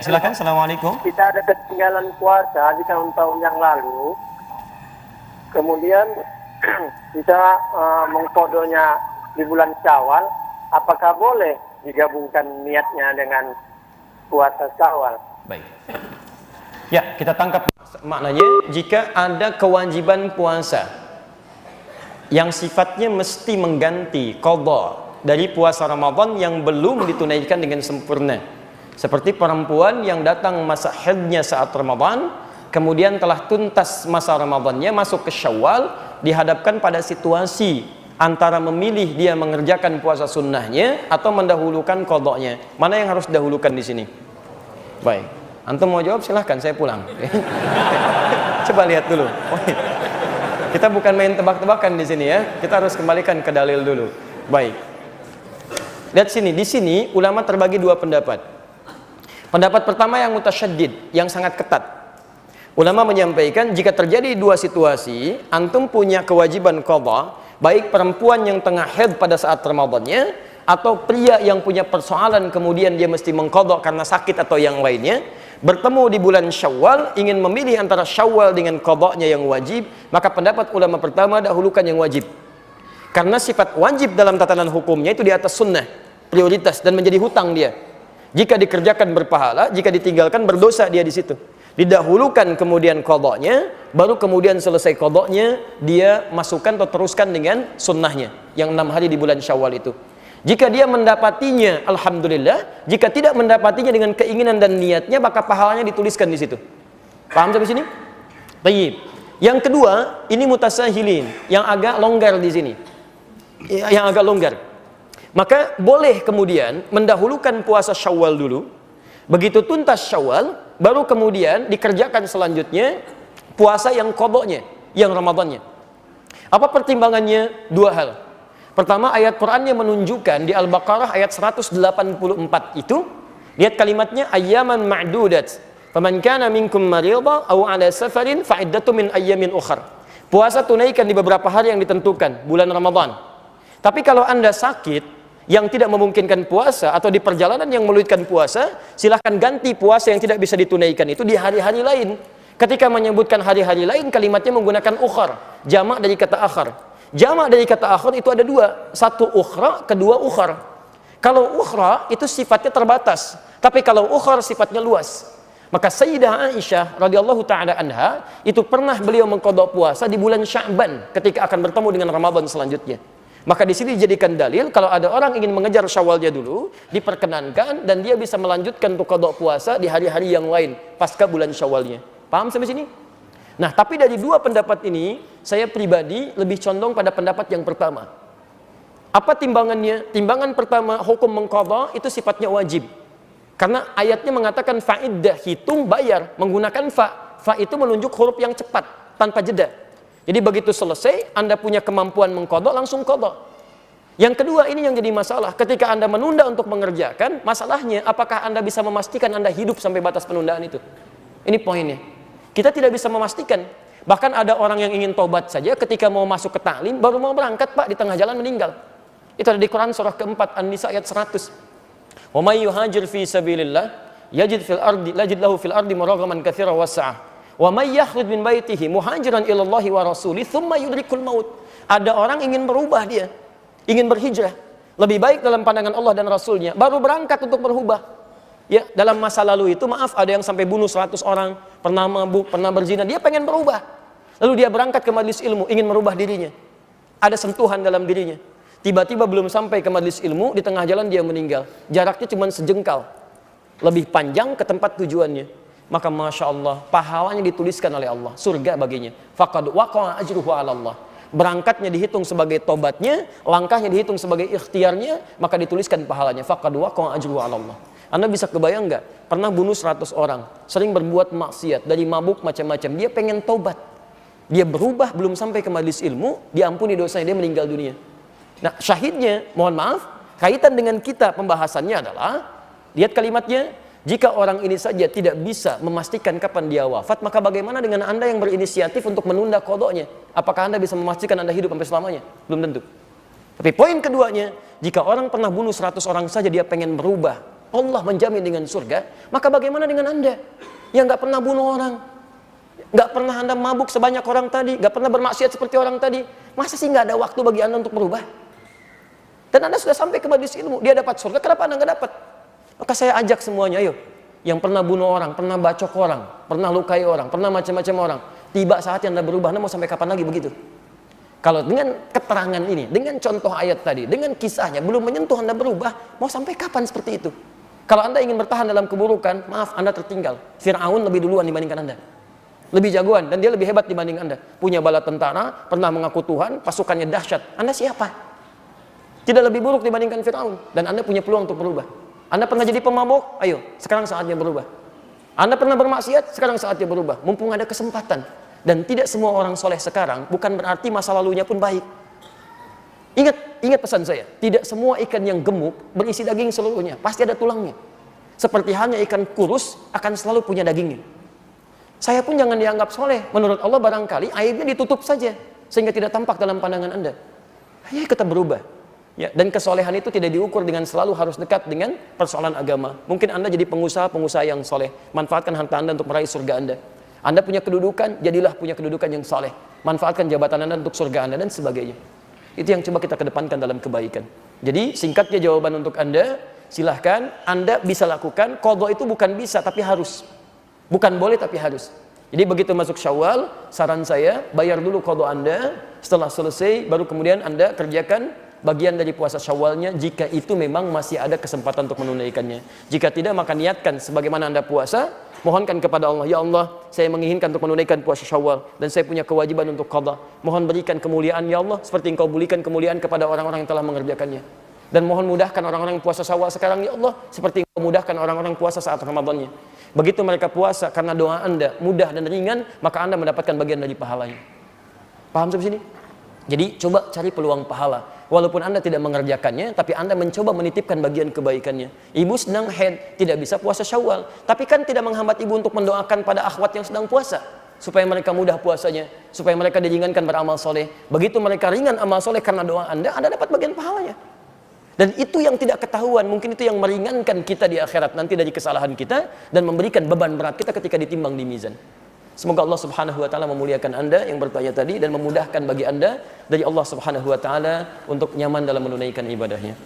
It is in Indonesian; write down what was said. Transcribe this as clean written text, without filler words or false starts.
Silakan, Assalamualaikum. Kita ada ketinggalan puasa di tahun-tahun yang lalu, kemudian kita mengkodonya di bulan Syawal, apakah boleh digabungkan niatnya dengan puasa Syawal? Baik. Ya, kita tangkap maknanya, jika ada kewajiban puasa yang sifatnya mesti mengganti qadha dari puasa Ramadan yang belum ditunaikan dengan sempurna, seperti perempuan yang datang masa haidnya saat Ramadan, kemudian telah tuntas masa Ramadannya, masuk ke Syawal, dihadapkan pada situasi antara memilih dia mengerjakan puasa sunnahnya atau mendahulukan qadhanya. Mana yang harus didahulukan di sini? Baik, antum mau jawab silahkan, saya pulang. Coba lihat dulu. Kita bukan main tebak-tebakan di sini ya. Kita harus kembalikan ke dalil dulu. Baik. Lihat sini, di sini ulama terbagi dua pendapat. Pendapat pertama yang mutasyaddid, yang sangat ketat. Ulama menyampaikan jika terjadi dua situasi, antum punya kewajiban qadha, baik perempuan yang tengah haid pada saat Ramadannya atau pria yang punya persoalan kemudian dia mesti mengqadha karena sakit atau yang lainnya, bertemu di bulan Syawal, ingin memilih antara Syawal dengan qadhanya yang wajib, maka pendapat ulama pertama dahulukan yang wajib. Karena sifat wajib dalam tatanan hukumnya itu di atas sunnah, prioritas, dan menjadi hutang dia. Jika dikerjakan berpahala, jika ditinggalkan berdosa dia di situ. Didahulukan kemudian qadhanya, baru kemudian selesai qadhanya dia masukkan atau teruskan dengan sunnahnya yang 6 hari di bulan Syawal itu. Jika dia mendapatinya, alhamdulillah. Jika tidak mendapatinya dengan keinginan dan niatnya, maka pahalanya dituliskan di situ. Paham sampai sini? Baik. Yang kedua, ini mutasahilin, yang agak longgar di sini. Yang agak longgar. Maka boleh kemudian mendahulukan puasa Syawal dulu. Begitu tuntas Syawal, baru kemudian dikerjakan selanjutnya puasa yang qadhanya, yang Ramadannya. Apa pertimbangannya? Dua hal. Pertama, ayat Qur'annya menunjukkan di Al-Baqarah ayat 184 itu, lihat kalimatnya ayyaman ma'dudat. Faman kana minkum maridha aw 'ala safarin fa iddatu min ayyamin ukhar. Puasa tunaikan di beberapa hari yang ditentukan, bulan Ramadan. Tapi kalau Anda sakit yang tidak memungkinkan puasa atau di perjalanan yang meluitkan puasa, silahkan ganti puasa yang tidak bisa ditunaikan itu di hari-hari lain. Ketika menyebutkan hari-hari lain, kalimatnya menggunakan ukhar, jamak dari kata akhar. Jamak dari kata akhar itu ada dua, satu ukhra, kedua ukhar. Kalau ukhra itu sifatnya terbatas, tapi kalau ukhar sifatnya luas. Maka Sayyidah Aisyah radhiyallahu taala anha itu pernah beliau mengqadha puasa di bulan Sya'ban ketika akan bertemu dengan Ramadan selanjutnya. Maka di sini dijadikan dalil kalau ada orang ingin mengejar Syawalnya dulu, diperkenankan dan dia bisa melanjutkan untuk qadha puasa di hari-hari yang lain pasca bulan Syawalnya. Paham sampai sini? Nah, tapi dari dua pendapat ini, saya pribadi lebih condong pada pendapat yang pertama. Apa timbangannya? Timbangan pertama, hukum mengqadha itu sifatnya wajib. Karena ayatnya mengatakan fa'iddah, hitung bayar, menggunakan fa. Fa itu menunjuk huruf yang cepat, tanpa jeda. Jadi begitu selesai, Anda punya kemampuan mengqadha, langsung qadha. Yang kedua, ini yang jadi masalah. Ketika Anda menunda untuk mengerjakan, masalahnya apakah Anda bisa memastikan Anda hidup sampai batas penundaan itu? Ini poinnya. Kita tidak bisa memastikan. Bahkan ada orang yang ingin tobat saja ketika mau masuk ke taklim, baru mau berangkat, Pak, di tengah jalan meninggal. Itu ada di Quran surah keempat, An-Nisa ayat 100. Wa may yuhajir fi sabilillah yajid lahu fil ardi muragaman katsiran was'ah. Wa may yakhruj min baitihi muhajiran ila Allah wa rasulih tsumma yudrikul maut. Ada orang ingin berubah dia, ingin berhijrah. Lebih baik dalam pandangan Allah dan Rasulnya, baru berangkat untuk berubah. Ya, dalam masa lalu itu maaf ada yang sampai bunuh 100 orang, pernah mabuk, pernah berzina, dia pengen berubah. Lalu dia berangkat ke majelis ilmu, ingin merubah dirinya. Ada sentuhan dalam dirinya. Tiba-tiba belum sampai ke majelis ilmu, di tengah jalan dia meninggal. Jaraknya cuma sejengkal. Lebih panjang ke tempat tujuannya. Maka Masya Allah, pahalanya dituliskan oleh Allah, surga baginya. Faqad waqa'a ajruhu 'ala Allah. Berangkatnya dihitung sebagai tobatnya, langkahnya dihitung sebagai ikhtiarnya, maka dituliskan pahalanya. Faqad waqa'a ajruhu 'ala Allah. Anda bisa kebayang nggak? Pernah bunuh 100 orang, sering berbuat maksiat, dari mabuk macam-macam. Dia pengen tobat. Dia berubah, belum sampai ke majelis ilmu, diampuni dosanya, dia meninggal dunia. Nah, syahidnya, mohon maaf, kaitan dengan kita pembahasannya adalah, lihat kalimatnya, jika orang ini saja tidak bisa memastikan kapan dia wafat, maka bagaimana dengan Anda yang berinisiatif untuk menunda qadhanya? Apakah Anda bisa memastikan Anda hidup sampai selamanya? Belum tentu. Tapi poin keduanya, jika orang pernah bunuh 100 orang saja dia pengen berubah, Allah menjamin dengan surga, maka bagaimana dengan Anda yang nggak pernah bunuh orang, nggak pernah Anda mabuk sebanyak orang tadi, nggak pernah bermaksiat seperti orang tadi? Masa sih nggak ada waktu bagi Anda untuk berubah? Dan Anda sudah sampai ke majelis ilmu, dia dapat surga, kenapa Anda nggak dapat? Maka saya ajak semuanya, ayo, yang pernah bunuh orang, pernah bacok orang, pernah lukai orang, pernah macam-macam orang, tiba saatnya Anda berubah. Anda mau sampai kapan lagi begitu? Kalau dengan keterangan ini, dengan contoh ayat tadi, dengan kisahnya belum menyentuh Anda berubah, mau sampai kapan seperti itu? Kalau Anda ingin bertahan dalam keburukan, maaf, Anda tertinggal. Fir'aun lebih duluan dibandingkan Anda. Lebih jagoan, dan dia lebih hebat dibanding Anda. Punya bala tentara, pernah mengaku Tuhan, pasukannya dahsyat. Anda siapa? Tidak lebih buruk dibandingkan Fir'aun. Dan Anda punya peluang untuk berubah. Anda pernah jadi pemabuk? Ayo, sekarang saatnya berubah. Anda pernah bermaksiat? Sekarang saatnya berubah. Mumpung ada kesempatan. Dan tidak semua orang soleh sekarang, bukan berarti masa lalunya pun baik. Ingat pesan saya, tidak semua ikan yang gemuk berisi daging seluruhnya, pasti ada tulangnya. Seperti halnya ikan kurus akan selalu punya dagingnya. Saya pun jangan dianggap soleh. Menurut Allah barangkali aibnya ditutup saja, sehingga tidak tampak dalam pandangan Anda. Ayo kita berubah. Ya, dan kesolehan itu tidak diukur dengan selalu harus dekat dengan persoalan agama. Mungkin Anda jadi pengusaha yang soleh, manfaatkan harta Anda untuk meraih surga Anda. Anda punya kedudukan, jadilah punya kedudukan yang soleh. Manfaatkan jabatan Anda untuk surga Anda dan sebagainya. Itu yang coba kita kedepankan dalam kebaikan. Jadi singkatnya jawaban untuk Anda, silahkan Anda bisa lakukan. Qadha itu bukan bisa tapi harus, bukan boleh tapi harus. Jadi begitu masuk Syawal, saran saya bayar dulu qadha Anda. Setelah selesai baru kemudian Anda kerjakan bagian dari puasa Syawalnya, jika itu memang masih ada kesempatan untuk menunaikannya. Jika tidak, maka niatkan sebagaimana Anda puasa, mohonkan kepada Allah, ya Allah, saya menginginkan untuk menunaikan puasa Syawal dan saya punya kewajiban untuk qadha. Mohon berikan kemuliaan ya Allah seperti Engkau berikan kemuliaan kepada orang-orang yang telah mengerjakannya. Dan mohon mudahkan orang-orang yang puasa Syawal sekarang ya Allah seperti Engkau mudahkan orang-orang puasa saat Ramadannya. Begitu mereka puasa karena doa Anda mudah dan ringan, maka Anda mendapatkan bagian dari pahalanya. Paham sampai sini? Jadi coba cari peluang pahala. Walaupun Anda tidak mengerjakannya, tapi Anda mencoba menitipkan bagian kebaikannya. Ibu sedang haid, tidak bisa puasa Syawal, tapi kan tidak menghambat ibu untuk mendoakan pada akhwat yang sedang puasa, supaya mereka mudah puasanya, supaya mereka diringankan beramal soleh. Begitu mereka ringan amal soleh karena doa Anda dapat bagian pahalanya. Dan itu yang tidak ketahuan, mungkin itu yang meringankan kita di akhirat nanti dari kesalahan kita, dan memberikan beban berat kita ketika ditimbang di mizan. Semoga Allah Subhanahu wa taala memuliakan Anda yang bertanya tadi dan memudahkan bagi Anda dari Allah Subhanahu wa taala untuk nyaman dalam menunaikan ibadahnya.